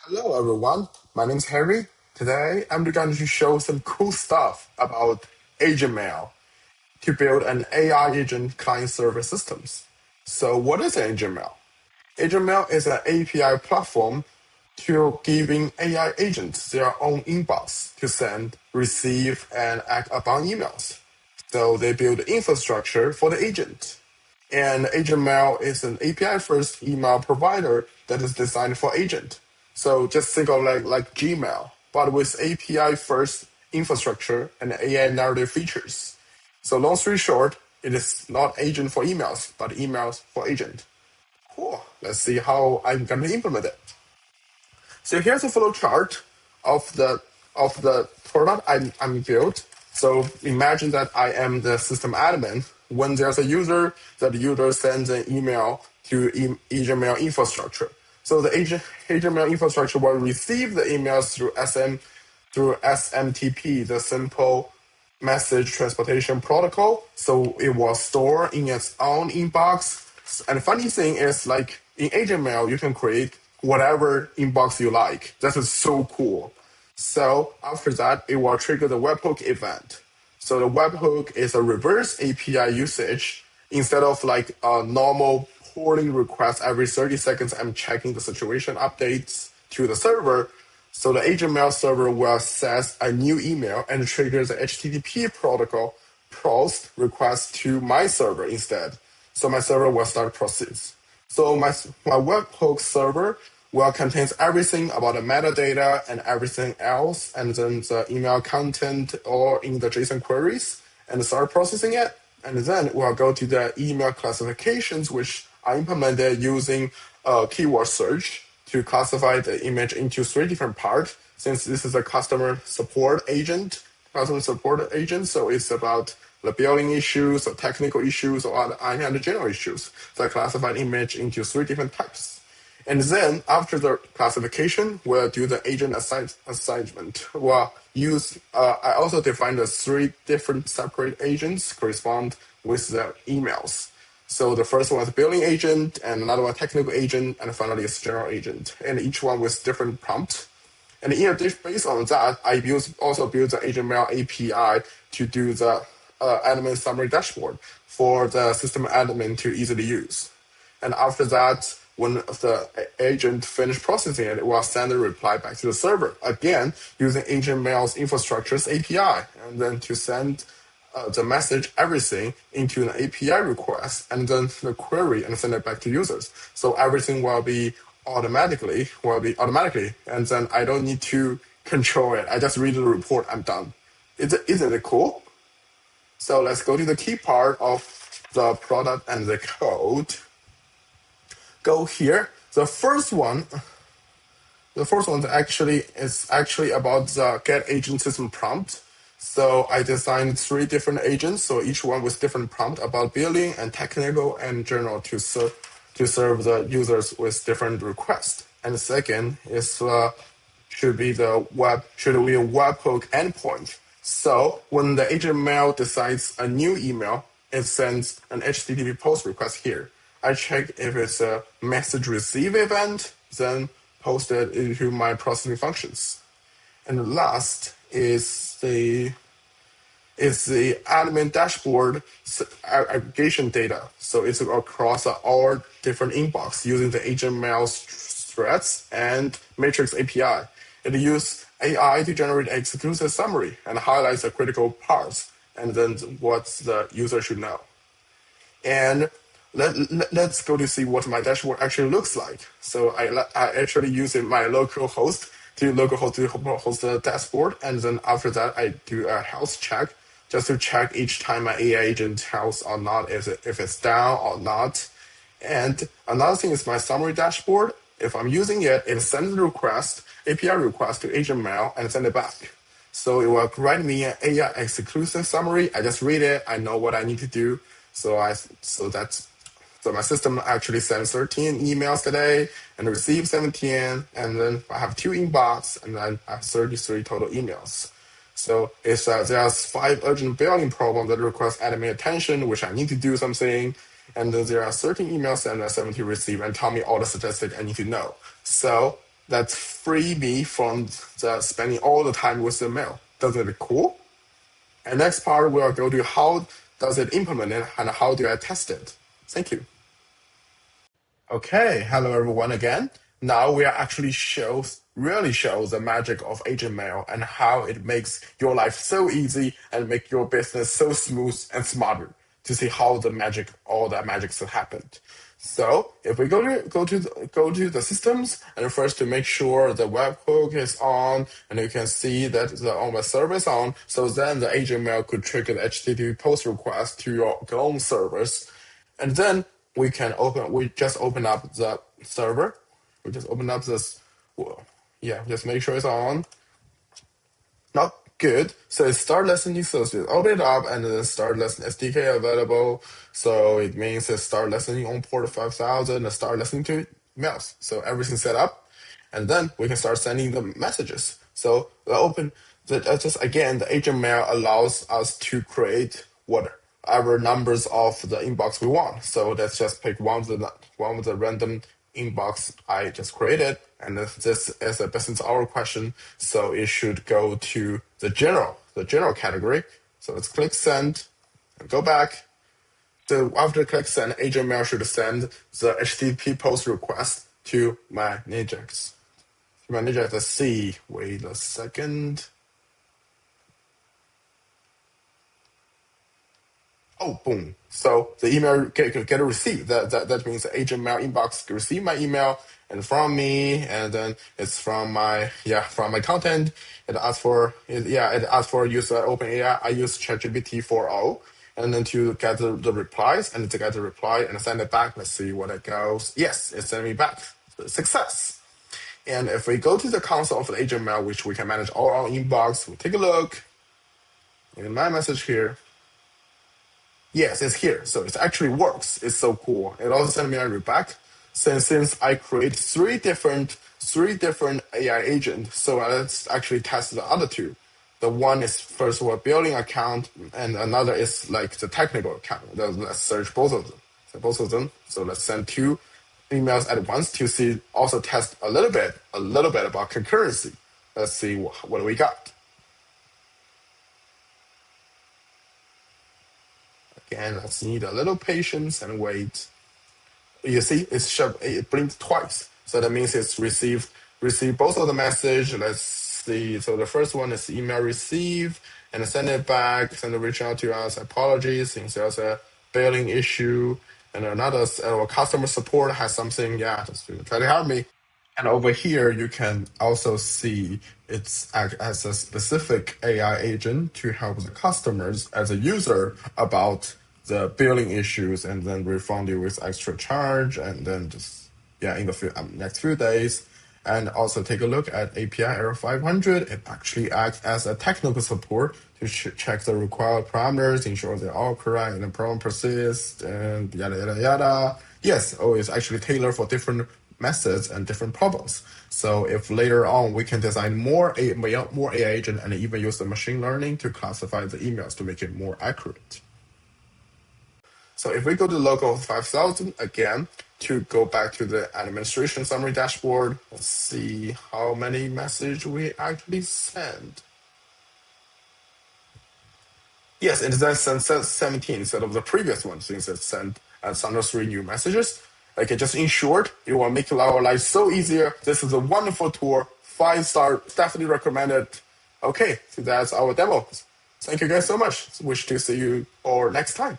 Hello, everyone. My name is Harry. Today, I'm going to show some cool stuff about AgentMail to build an AI agent client-server systems. So, what is AgentMail? AgentMail is an API platform to giving AI agents their own inbox to send, receive, and act upon emails. So they build infrastructure for the agent. And AgentMail is an API-first email provider that is designed for agent. So just think of like Gmail, but with API-first infrastructure and AI narrative features. So long story short, it is not agent for emails, but emails for agent. Cool. Let's see how I'm going to implement it. So here's a flow chart of the product I'm built. So imagine that I am the system admin. When there's a user, that user sends an email to AgentMail infrastructure. So the AgentMail infrastructure will receive the emails through SMTP, the simple message transportation protocol. So it will store in its own inbox. And the funny thing is, like in AgentMail, you can create whatever inbox you like. That is so cool. So after that, it will trigger the webhook event. So the webhook is a reverse API usage. Instead of like a normal polling request every 30 seconds, I'm checking the situation updates to the server. So the AgentMail server will set a new email and trigger the HTTP protocol post request to my server instead. So my server will start process. So my webhook server will contains everything about the metadata and everything else, and then the email content or in the JSON queries, and start processing it. And then we'll go to the email classifications, which I implemented using keyword search to classify the image into three different parts. Since this is a customer support agent, so it's about the billing issues, or technical issues, or other general issues. So I classified image into three different types. And then after the classification, we'll do the agent assignment. I also defined the three different separate agents correspond with the emails. So the first one is billing agent, and another one technical agent, and finally is general agent, and each one with different prompt. And in addition, based on that, I also built the AgentMail API to do the admin summary dashboard for the system admin to easily use. And after that, when the agent finished processing it, it will send a reply back to the server, again, using AgentMail's infrastructure's API, and then to send the message, everything into an API request, and then the query and send it back to users. So everything will be automatically, and then I don't need to control it. I just read the report, I'm done. Isn't it cool? So let's go to the key part of the product and the code. Go here. The first one is actually about the get agent system prompt. So I designed three different agents, so each one with different prompt about billing and technical and general to serve the users with different requests. And the second is should be a webhook endpoint. So when the AgentMail decides a new email, it sends an HTTP post request here. I check if it's a message receive event, then post it into my processing functions. And the last is the admin dashboard aggregation data. So it's across all different inbox using the AgentMail threads and Matrix API. It uses AI to generate exclusive summary and highlights the critical parts and then what the user should know. And let's go to see what my dashboard actually looks like. So I actually use my local host to host the dashboard, and then after that I do a health check just to check each time my AI agent health or not, if it's down or not. And another thing is my summary dashboard. If I'm using it, it sends a API request to AgentMail and send it back. So it will write me an AI exclusive summary. I just read it. I know what I need to do. So my system actually sent 13 emails today and received 17, and then I have 2 inbox, and then I have 33 total emails. So there's 5 urgent billing problems that request admin attention, which I need to do something. And then there are 13 emails and 17 received, and tell me all the statistics I need to know. So That's free me from spending all the time with the mail. Doesn't it cool? And next part, we'll go to how does it implement it and how do I test it. Thank you. Okay, hello everyone again. Now we are actually really shows the magic of Agent Mail and how it makes your life so easy and make your business so smooth and smarter to see how all that magic has happened. So if we go to the systems and first to make sure the webhook is on and you can see that the on the server is on, so then the Agent Mail could trigger the HTTP post request to your own servers. And then we just open up the server. We just open up this, yeah, just make sure it's on. Not good. So it start listening, so it open it up and then start listening SDK available. So it means it start listening on port 5000 and start listening to emails. So everything's set up. And then we can start sending the messages. So just again, the agent mail allows us to create whatever numbers of the inbox we want. So let's just pick one of the random inbox I just created. And if this is a business hour question, so it should go to the general category. So let's click send and go back. So after click send, agent mail should send the HTTP post request to my Ajax. Let's see. Wait a second. Oh, boom. So the email get a receipt. That means the agent mail inbox receive my email and from me, and then it's from my content. It asks for use OpenAI. I use ChatGPT-4o, and then to get the replies and to get the reply and send it back. Let's see what it goes. Yes, it sent me back. Success. And if we go to the console of the agent mail, which we can manage all our inbox, we take a look. In my message here, yes, it's here. So it actually works. It's so cool. It also sent me a reply. Since I create three different AI agents, so let's actually test the other two. The one is first of all billing account, and another is like the technical account. Let's search both of them. So let's send two emails at once to see, also test a little bit about concurrency. Let's see what do we got. Again, let's need a little patience and wait. You see, it blinked twice. So that means it's received both of the message. Let's see. So the first one is email receive and send it back, reach out to us. Apologies, since there's a billing issue. And another customer support has something, just to try to help me. And over here, you can also see it's act as a specific AI agent to help the customers as a user about the billing issues and then refund you with extra charge and then just, in the next few days. And also take a look at API error 500. It actually acts as a technical support to check the required parameters, ensure they're all correct and the problem persists and yada, yada, yada. Yes, it's actually tailored for different methods and different problems. So if later on we can design more AI agent and even use the machine learning to classify the emails to make it more accurate. So if we go to local 5000 again, to go back to the administration summary dashboard, let's see how many messages we actually send. Yes, it then sent 17 instead of the previous one, since it sent 3 new messages. Like, just in short, it will make our life so easier. This is a wonderful tool. 5-star, definitely recommended. Okay, so that's our demo. Thank you guys so much. Wish to see you all next time.